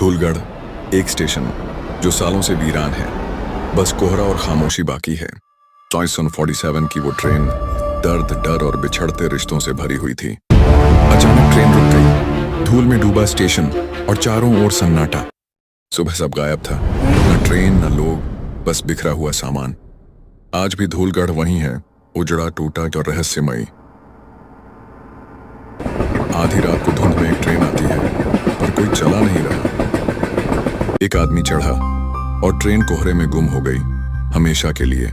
धूलगढ़, एक स्टेशन जो सालों से वीरान है। बस कोहरा और खामोशी बाकी है। चॉइस 47 की वो ट्रेन दर्द, डर और बिछड़ते रिश्तों से भरी हुई थी। अचानक ट्रेन रुक गई। धूल में डूबा स्टेशन और चारों ओर सन्नाटा। सुबह सब गायब था, न ट्रेन न लोग, बस बिखरा हुआ सामान। आज भी धूलगढ़ वही है, उजड़ा, टूटा और रहस्यमयी। आधी रात को धुंध में एक ट्रेन आती है, पर कोई चला नहीं रहा। एक आदमी चढ़ा और ट्रेन कोहरे में गुम हो गई, हमेशा के लिए।